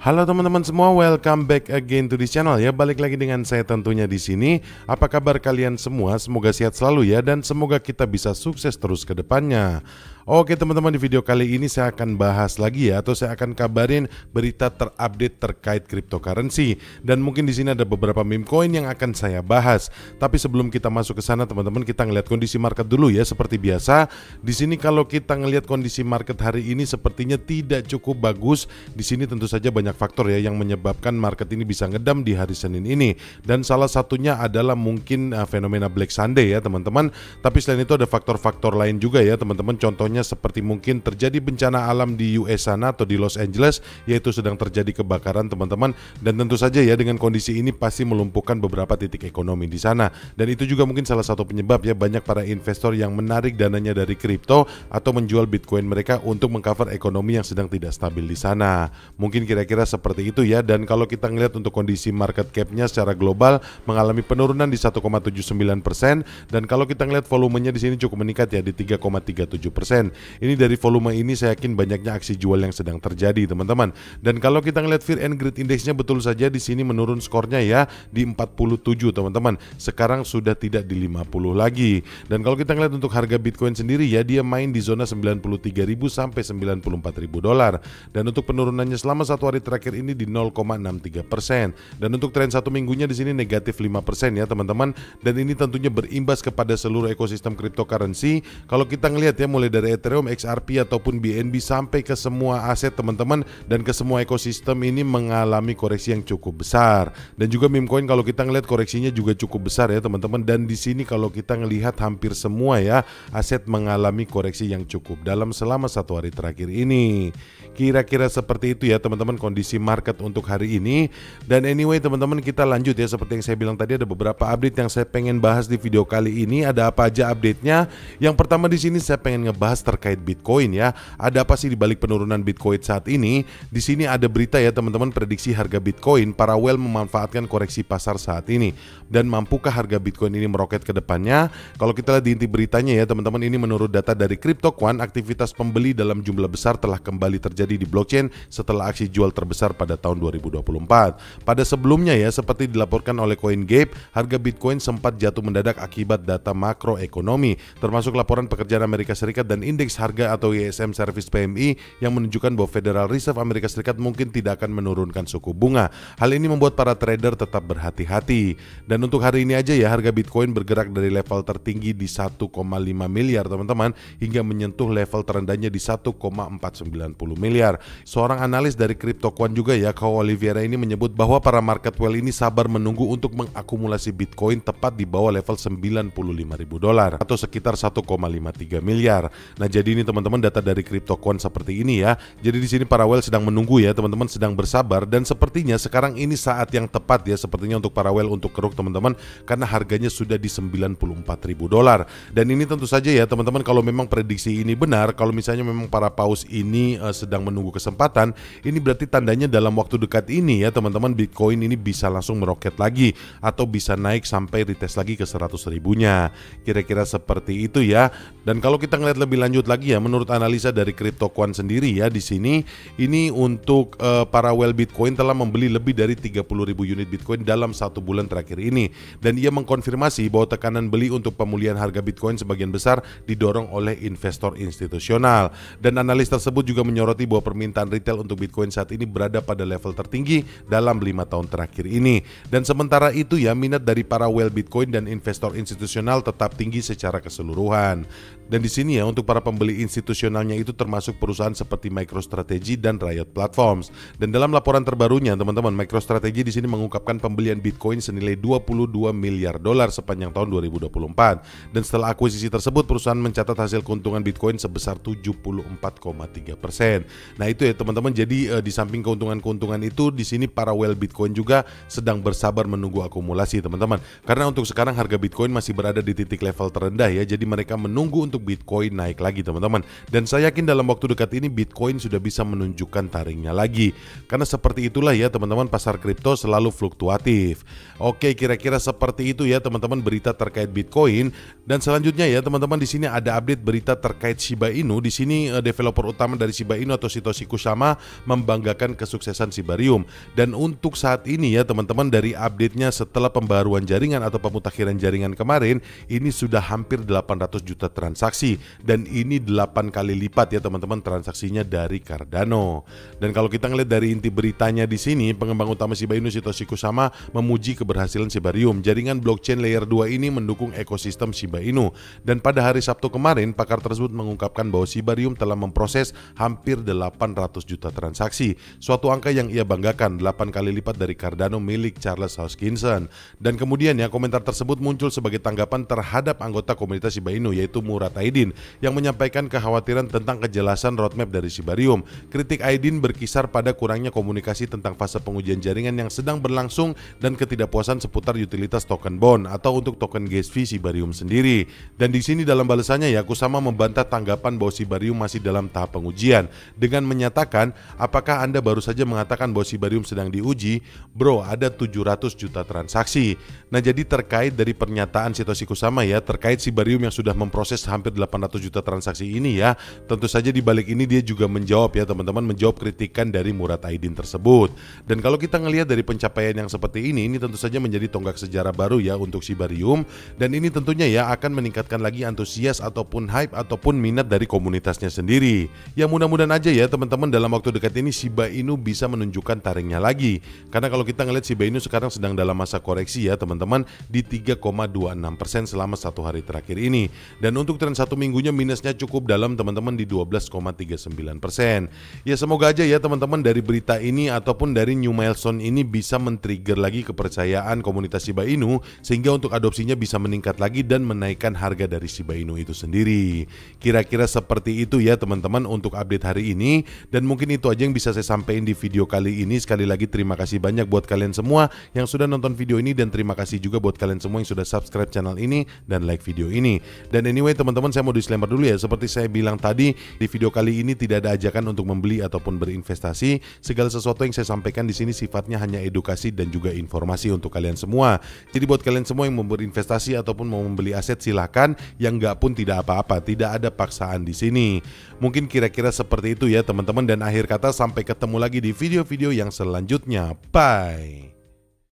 Halo teman-teman semua, welcome back again to this channel ya. Balik lagi dengan saya tentunya di sini. Apa kabar kalian semua? Semoga sehat selalu ya, dan semoga kita bisa sukses terus ke depannya. Oke teman-teman, di video kali ini saya akan bahas lagi ya, atau saya akan kabarin berita terupdate terkait cryptocurrency. Dan mungkin di sini ada beberapa meme coin yang akan saya bahas. Tapi sebelum kita masuk ke sana teman-teman, kita ngeliat kondisi market dulu ya. Seperti biasa, di sini kalau kita ngelihat kondisi market hari ini sepertinya tidak cukup bagus. Di sini tentu saja banyak faktor ya yang menyebabkan market ini bisa ngedam di hari Senin ini. Dan salah satunya adalah mungkin fenomena Black Sunday ya teman-teman. Tapi selain itu ada faktor-faktor lain juga ya teman-teman. Contohnya seperti mungkin terjadi bencana alam di US sana atau di Los Angeles, yaitu sedang terjadi kebakaran teman-teman. Dan tentu saja ya dengan kondisi ini pasti melumpuhkan beberapa titik ekonomi di sana. Dan itu juga mungkin salah satu penyebab ya banyak para investor yang menarik dananya dari kripto atau menjual Bitcoin mereka untuk mengcover ekonomi yang sedang tidak stabil di sana. Mungkin kira-kira seperti itu ya. Dan kalau kita ngelihat untuk kondisi market cap-nya secara global mengalami penurunan di 1,79%, dan kalau kita ngelihat volumenya di sini cukup meningkat ya di 3,37%. Ini dari volume ini saya yakin banyaknya aksi jual yang sedang terjadi teman-teman. Dan kalau kita ngelihat Fear and Greed Index-nya betul saja di sini menurun skornya ya di 47 teman-teman. Sekarang sudah tidak di 50 lagi. Dan kalau kita ngelihat untuk harga Bitcoin sendiri ya, dia main di zona 93.000 sampai 94.000 dolar. Dan untuk penurunannya selama satu hari terakhir ini di 0,63%. Dan untuk tren satu minggunya di sini negatif 5% ya teman-teman. Dan ini tentunya berimbas kepada seluruh ekosistem cryptocurrency. Kalau kita ngelihat ya mulai dari Ethereum, XRP ataupun BNB sampai ke semua aset teman-teman, dan ke semua ekosistem ini mengalami koreksi yang cukup besar. Dan juga meme coin kalau kita ngelihat koreksinya juga cukup besar ya teman-teman. Dan di sini kalau kita ngelihat hampir semua ya aset mengalami koreksi yang cukup dalam selama satu hari terakhir ini. Kira-kira seperti itu ya teman-teman kondisi market untuk hari ini. Dan anyway teman-teman, kita lanjut ya. Seperti yang saya bilang tadi, ada beberapa update yang saya pengen bahas di video kali ini. Ada apa aja update-nya? Yang pertama di sini saya pengen ngebahas terkait Bitcoin ya. Ada apa sih di balik penurunan Bitcoin saat ini? Di sini ada berita ya teman-teman, prediksi harga Bitcoin. Para whale memanfaatkan koreksi pasar saat ini. Dan mampukah harga Bitcoin ini meroket ke depannya? Kalau kita lihat di inti beritanya ya teman-teman, ini menurut data dari CryptoQuant, aktivitas pembeli dalam jumlah besar telah kembali terjadi di blockchain setelah aksi jual terbesar pada tahun 2024. Pada sebelumnya ya, seperti dilaporkan oleh CoinGate, harga Bitcoin sempat jatuh mendadak akibat data makroekonomi, termasuk laporan pekerjaan Amerika Serikat dan indeks harga atau ISM Service PMI yang menunjukkan bahwa Federal Reserve Amerika Serikat mungkin tidak akan menurunkan suku bunga. Hal ini membuat para trader tetap berhati-hati. Dan untuk hari ini aja ya, harga Bitcoin bergerak dari level tertinggi di 1,5 miliar teman-teman, hingga menyentuh level terendahnya di 1,490 miliar. Seorang analis dari CryptoQuant juga ya, Kau Oliveira, ini menyebut bahwa para market whale ini sabar menunggu untuk mengakumulasi Bitcoin tepat di bawah level 95.000 dolar atau sekitar 1,53 miliar. Nah, jadi ini teman-teman data dari CryptoQuant seperti ini ya. Jadi di sini para whale sedang menunggu ya teman-teman, sedang bersabar, dan sepertinya sekarang ini saat yang tepat ya sepertinya untuk para whale untuk keruk teman-teman, karena harganya sudah di 94.000 dolar. Dan ini tentu saja ya teman-teman, kalau memang prediksi ini benar, kalau misalnya memang para paus ini sedang menunggu kesempatan, ini berarti tandanya dalam waktu dekat ini ya teman-teman, Bitcoin ini bisa langsung meroket lagi atau bisa naik sampai retest lagi ke 100 ribunya. Kira-kira seperti itu ya. Dan kalau kita ngeliat lebih lanjut lagi ya, menurut analisa dari CryptoQuant sendiri ya, di sini ini untuk para whale Bitcoin telah membeli lebih dari 30.000 unit Bitcoin dalam satu bulan terakhir ini. Dan ia mengkonfirmasi bahwa tekanan beli untuk pemulihan harga Bitcoin sebagian besar didorong oleh investor institusional. Dan analis tersebut juga menyoroti bahwa permintaan retail untuk Bitcoin saat ini berada pada level tertinggi dalam 5 tahun terakhir ini. Dan sementara itu ya, minat dari para whale Bitcoin dan investor institusional tetap tinggi secara keseluruhan. Dan di sini ya, untuk para pembeli institusionalnya itu termasuk perusahaan seperti MicroStrategy dan Riot Platforms. Dan dalam laporan terbarunya teman-teman, MicroStrategy di sini mengungkapkan pembelian Bitcoin senilai 22 miliar dolar sepanjang tahun 2024. Dan setelah akuisisi tersebut, perusahaan mencatat hasil keuntungan Bitcoin sebesar 74,3%. Nah itu ya teman-teman, jadi di samping keuntungan-keuntungan itu, di sini para whale Bitcoin juga sedang bersabar menunggu akumulasi teman-teman. Karena untuk sekarang harga Bitcoin masih berada di titik level terendah ya, jadi mereka menunggu untuk Bitcoin naik lagi teman-teman. Dan saya yakin dalam waktu dekat ini Bitcoin sudah bisa menunjukkan taringnya lagi. Karena seperti itulah ya teman-teman, pasar kripto selalu fluktuatif. Oke, kira-kira seperti itu ya teman-teman berita terkait Bitcoin. Dan selanjutnya ya teman-teman, di sini ada update berita terkait Shiba Inu. Di sini developer utama dari Shiba Inu atau Satoshi Kusama membanggakan kesuksesan Shibarium. Dan untuk saat ini ya teman-teman, dari update-nya setelah pembaruan jaringan atau pemutakhiran jaringan kemarin, ini sudah hampir 800 juta transaksi, dan ini 8 kali lipat ya teman-teman transaksinya dari Cardano. Dan kalau kita ngeliat dari inti beritanya di sini, pengembang utama Shiba Inu Satoshi Kusama memuji keberhasilan Shibarium. Jaringan blockchain layer 2 ini mendukung ekosistem Shiba Inu. Dan pada hari Sabtu kemarin, pakar tersebut mengungkapkan bahwa Shibarium telah memproses hampir 800 juta transaksi, suatu angka yang ia banggakan, 8 kali lipat dari Cardano milik Charles Hoskinson. Dan kemudian ya, komentar tersebut muncul sebagai tanggapan terhadap anggota komunitas Shiba Inu yaitu Murad Aydin yang menyampaikan kekhawatiran tentang kejelasan roadmap dari Shibarium. Kritik Aydin berkisar pada kurangnya komunikasi tentang fase pengujian jaringan yang sedang berlangsung dan ketidakpuasan seputar utilitas token bond atau untuk token gas fee Shibarium sendiri. Dan di sini dalam balasannya ya, Kusama membantah tanggapan bahwa Shibarium masih dalam tahap pengujian dengan menyatakan, apakah Anda baru saja mengatakan bahwa Shibarium sedang diuji? Bro, ada 700 juta transaksi. Nah, jadi terkait dari pernyataan Satoshi Kusama ya terkait Shibarium yang sudah memproses hampir 800 juta transaksi ini ya, tentu saja di balik ini dia juga menjawab ya teman-teman, menjawab kritikan dari Murad Aydin tersebut. Dan kalau kita ngelihat dari pencapaian yang seperti ini tentu saja menjadi tonggak sejarah baru ya untuk Shibarium, dan ini tentunya ya akan meningkatkan lagi antusias ataupun hype ataupun minat dari komunitasnya sendiri. Ya mudah-mudahan aja ya teman-teman dalam waktu dekat ini Shiba Inu bisa menunjukkan taringnya lagi. Karena kalau kita ngelihat Shiba Inu sekarang sedang dalam masa koreksi ya teman-teman, di 3,26% selama satu hari terakhir ini. Dan untuk tren satu minggunya minusnya cukup dalam teman-teman di 12,39%. Ya semoga aja ya teman-teman dari berita ini ataupun dari new milestone ini bisa men-trigger lagi kepercayaan komunitas Shiba Inu sehingga untuk adopsinya bisa meningkat lagi dan menaikkan harga dari Shiba Inu itu sendiri. Kira-kira seperti itu ya teman-teman untuk update hari ini, dan mungkin itu aja yang bisa saya sampaikan di video kali ini. Sekali lagi terima kasih banyak buat kalian semua yang sudah nonton video ini, dan terima kasih juga buat kalian semua yang sudah subscribe channel ini dan like video ini. Dan anyway teman-teman, saya mau disclaimer dulu ya, seperti saya bilang tadi di video kali ini tidak ada ajakan untuk membeli ataupun berinvestasi. Segala sesuatu yang saya sampaikan di sini sifatnya hanya edukasi dan juga informasi untuk kalian semua. Jadi buat kalian semua yang mau berinvestasi ataupun mau membeli aset silahkan, yang enggak pun tidak apa-apa, tidak ada paksaan di sini. Mungkin kira-kira seperti itu ya teman-teman, dan akhir kata sampai ketemu lagi di video-video yang selanjutnya. Bye.